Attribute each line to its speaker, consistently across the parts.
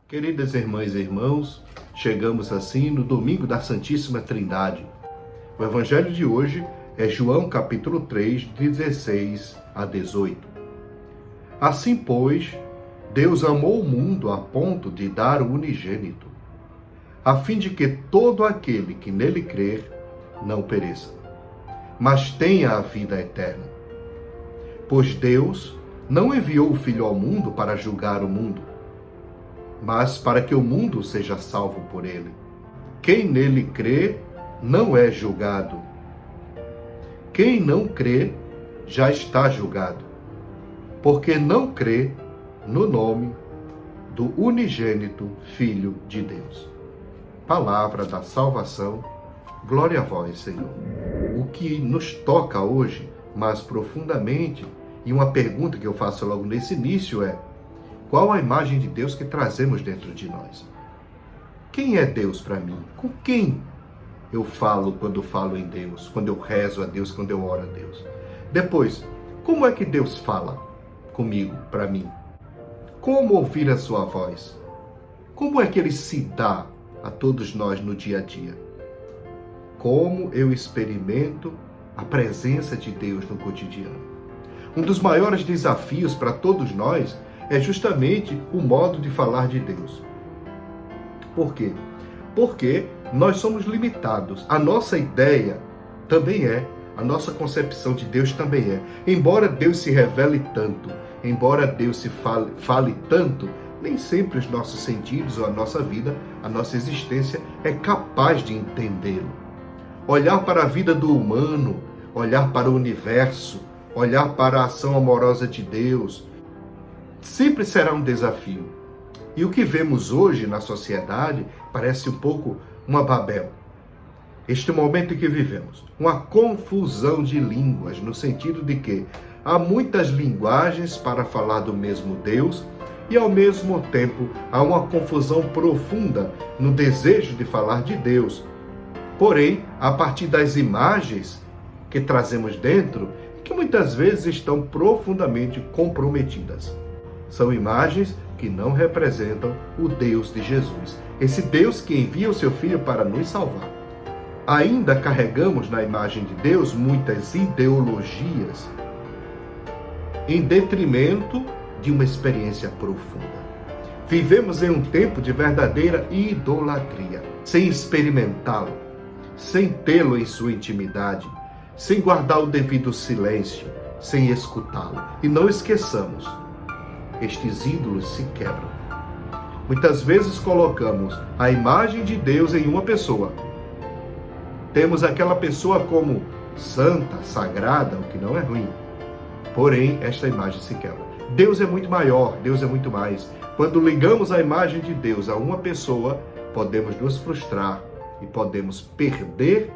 Speaker 1: Queridas irmãs e irmãos, chegamos assim no domingo da Santíssima Trindade. O evangelho de hoje é João capítulo 3, 16 a 18. Assim, pois, Deus amou o mundo a ponto de dar o unigênito, a fim de que todo aquele que nele crer não pereça, mas tenha a vida eterna. Pois Deus não enviou o Filho ao mundo para julgar o mundo, mas para que o mundo seja salvo por ele. Quem nele crê não é julgado. Quem não crê já está julgado, porque não crê no nome do unigênito Filho de Deus. Palavra da salvação, glória a vós, Senhor. O que nos toca hoje, mais profundamente, e uma pergunta que eu faço logo nesse início é: qual a imagem de Deus que trazemos dentro de nós? Quem é Deus para mim? Com quem eu falo quando falo em Deus? Quando eu rezo a Deus, quando eu oro a Deus? Depois, como é que Deus fala comigo, para mim? Como ouvir a sua voz? Como é que Ele se dá a todos nós no dia a dia? Como eu experimento a presença de Deus no cotidiano? Um dos maiores desafios para todos nós é justamente o modo de falar de Deus. Por quê? Porque nós somos limitados. A nossa ideia também é, a nossa concepção de Deus também é. Embora Deus se revele tanto, embora Deus se fale tanto, nem sempre os nossos sentidos ou a nossa vida, a nossa existência é capaz de entendê-lo. Olhar para a vida do humano, olhar para o universo, olhar para a ação amorosa de Deus, sempre será um desafio. E o que vemos hoje na sociedade parece um pouco uma Babel. Este momento em que vivemos, uma confusão de línguas, no sentido de que há muitas linguagens para falar do mesmo Deus e, ao mesmo tempo, há uma confusão profunda no desejo de falar de Deus. Porém, a partir das imagens que trazemos dentro, que muitas vezes estão profundamente comprometidas. São imagens que não representam o Deus de Jesus, esse Deus que envia o seu Filho para nos salvar. Ainda carregamos na imagem de Deus muitas ideologias, em detrimento de uma experiência profunda. Vivemos em um tempo de verdadeira idolatria, sem experimentá-lo, sem tê-lo em sua intimidade, sem guardar o devido silêncio, sem escutá-lo. E não esqueçamos, estes ídolos se quebram. Muitas vezes colocamos a imagem de Deus em uma pessoa. Temos aquela pessoa como santa, sagrada, o que não é ruim. Porém, esta imagem se quebra. Deus é muito maior, Deus é muito mais. Quando ligamos a imagem de Deus a uma pessoa, podemos nos frustrar e podemos perder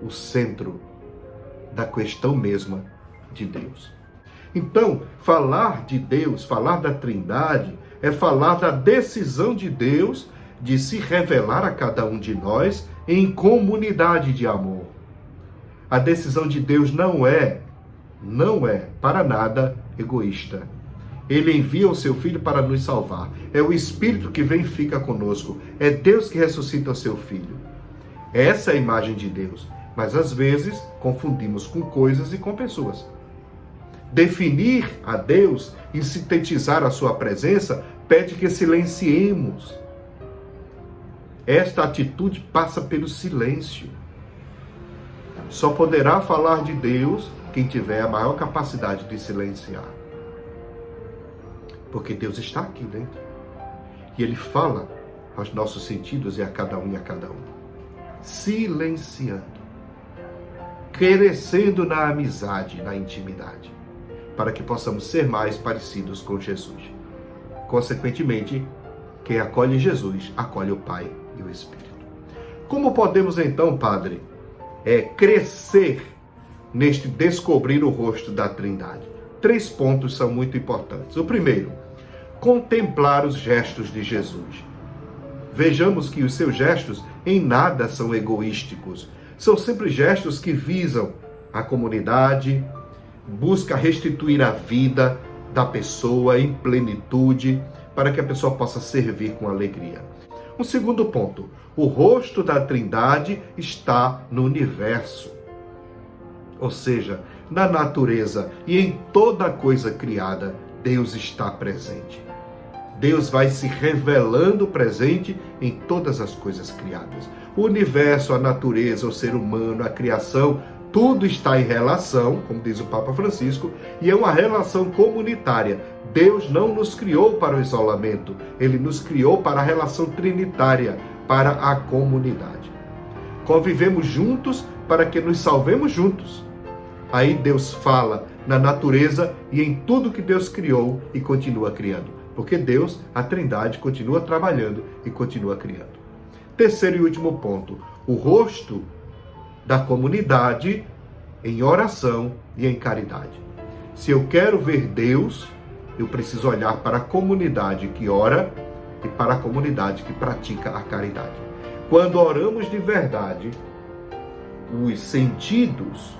Speaker 1: o centro da questão mesma de Deus. Então, falar de Deus, falar da Trindade, é falar da decisão de Deus de se revelar a cada um de nós em comunidade de amor. A decisão de Deus não é para nada egoísta. Ele envia o seu Filho para nos salvar. É o Espírito que vem e fica conosco. É Deus que ressuscita o seu Filho. Essa é a imagem de Deus. Mas às vezes confundimos com coisas e com pessoas. Definir a Deus e sintetizar a sua presença pede que silenciemos. Esta atitude passa pelo silêncio. Só poderá falar de Deus quem tiver a maior capacidade de silenciar. Porque Deus está aqui dentro. E Ele fala aos nossos sentidos e a cada um e a cada um. Silenciando. Crescendo na amizade, na intimidade, para que possamos ser mais parecidos com Jesus. Consequentemente, quem acolhe Jesus, acolhe o Pai e o Espírito. Como podemos então, Padre, crescer neste descobrir o rosto da Trindade? 3 pontos são muito importantes. O primeiro, contemplar os gestos de Jesus. Vejamos que os seus gestos em nada são egoísticos. São sempre gestos que visam a comunidade, busca restituir a vida da pessoa em plenitude, para que a pessoa possa servir com alegria. Um segundo ponto, o rosto da Trindade está no universo, ou seja, na natureza e em toda coisa criada, Deus está presente. Deus vai se revelando presente em todas as coisas criadas. O universo, a natureza, o ser humano, a criação, tudo está em relação, como diz o Papa Francisco, e é uma relação comunitária. Deus não nos criou para o isolamento, Ele nos criou para a relação trinitária, para a comunidade. Convivemos juntos para que nos salvemos juntos. Aí Deus fala na natureza e em tudo que Deus criou e continua criando. Porque Deus, a Trindade, continua trabalhando e continua criando. Terceiro e último ponto, o rosto da comunidade em oração e em caridade. Se eu quero ver Deus, eu preciso olhar para a comunidade que ora e para a comunidade que pratica a caridade. Quando oramos de verdade, os sentidos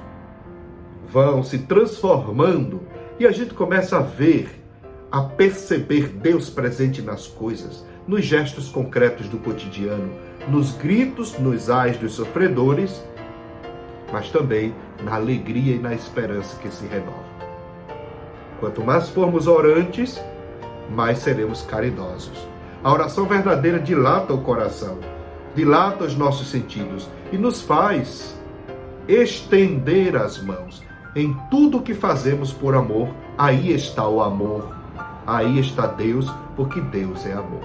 Speaker 1: vão se transformando e a gente começa a ver, a perceber Deus presente nas coisas, nos gestos concretos do cotidiano, nos gritos, nos ais dos sofredores, mas também na alegria e na esperança que se renova. Quanto mais formos orantes, mais seremos caridosos. A oração verdadeira dilata o coração, dilata os nossos sentidos e nos faz estender as mãos. Em tudo que fazemos por amor, aí está o amor. Aí está Deus, porque Deus é amor.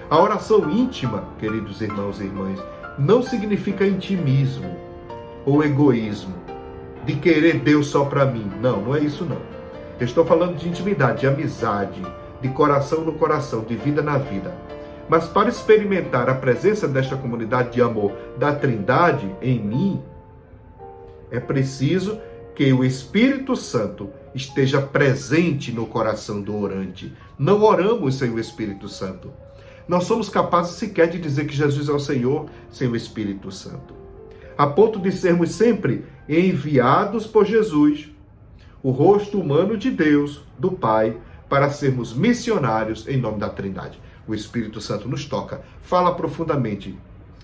Speaker 1: A oração íntima, queridos irmãos e irmãs, não significa intimismo ou egoísmo, de querer Deus só para mim. Não, não é isso não. Eu estou falando de intimidade, de amizade, de coração no coração, de vida na vida. Mas para experimentar a presença desta comunidade de amor da Trindade em mim, é preciso que o Espírito Santo esteja presente no coração do orante. Não oramos sem o Espírito Santo. Não somos capazes sequer de dizer que Jesus é o Senhor sem o Espírito Santo. A ponto de sermos sempre enviados por Jesus, o rosto humano de Deus, do Pai, para sermos missionários em nome da Trindade. O Espírito Santo nos toca, fala profundamente.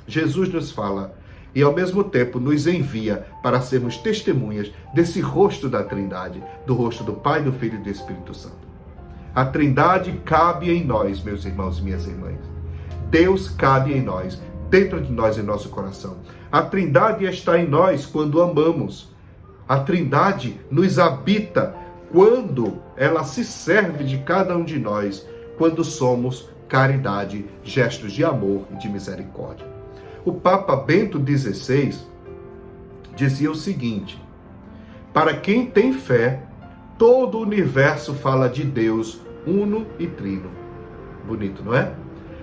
Speaker 1: Jesus nos fala e ao mesmo tempo nos envia para sermos testemunhas desse rosto da Trindade, do rosto do Pai, do Filho e do Espírito Santo. A Trindade cabe em nós, meus irmãos e minhas irmãs. Deus cabe em nós, dentro de nós, em nosso coração. A Trindade está em nós quando amamos. A Trindade nos habita quando ela se serve de cada um de nós, quando somos caridade, gestos de amor e de misericórdia. O Papa Bento XVI dizia o seguinte: para quem tem fé, todo o universo fala de Deus uno e trino. Bonito, não é?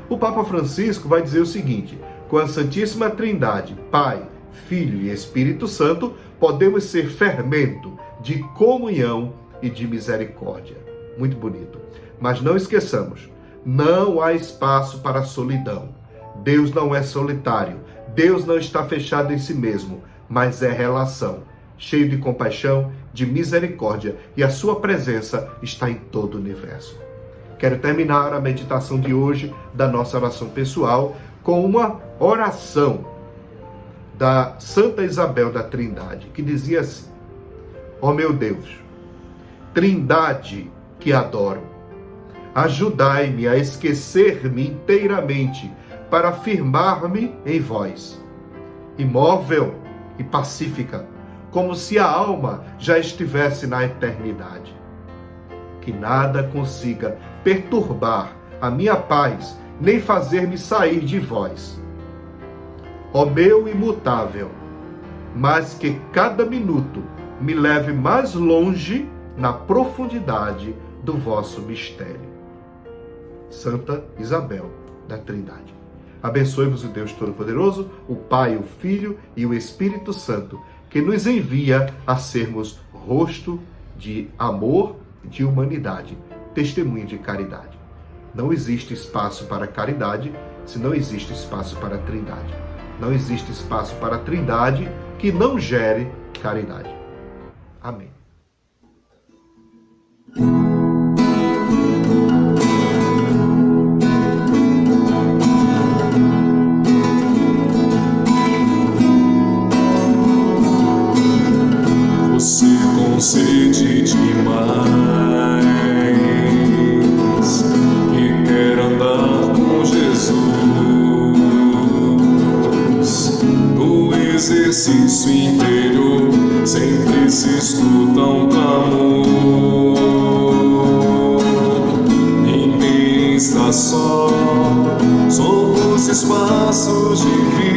Speaker 1: O Papa Francisco vai dizer o seguinte: com a Santíssima Trindade, Pai, Filho e Espírito Santo, podemos ser fermento de comunhão e de misericórdia. Muito bonito. Mas não esqueçamos, não há espaço para a solidão. Deus não é solitário, Deus não está fechado em si mesmo, mas é relação, cheio de compaixão, de misericórdia, e a sua presença está em todo o universo. Quero terminar a meditação de hoje, da nossa oração pessoal, com uma oração da Santa Isabel da Trindade, que dizia assim: ó meu Deus, Trindade que adoro, ajudai-me a esquecer-me inteiramente para firmar-me em vós, imóvel e pacífica, como se a alma já estivesse na eternidade. Que nada consiga perturbar a minha paz, nem fazer-me sair de vós. Ó meu imutável, mas que cada minuto me leve mais longe na profundidade do vosso mistério. Santa Isabel da Trindade. Abençoe-vos o Deus Todo-Poderoso, o Pai, o Filho e o Espírito Santo, que nos envia a sermos rosto de amor, de humanidade, testemunho de caridade. Não existe espaço para caridade se não existe espaço para a Trindade. Não existe espaço para a Trindade que não gere caridade. Amém.
Speaker 2: você com sede demais e quer andar com Jesus, no exercício interior sempre se escuta um clamor. Ninguém está só, somos espaços de vida.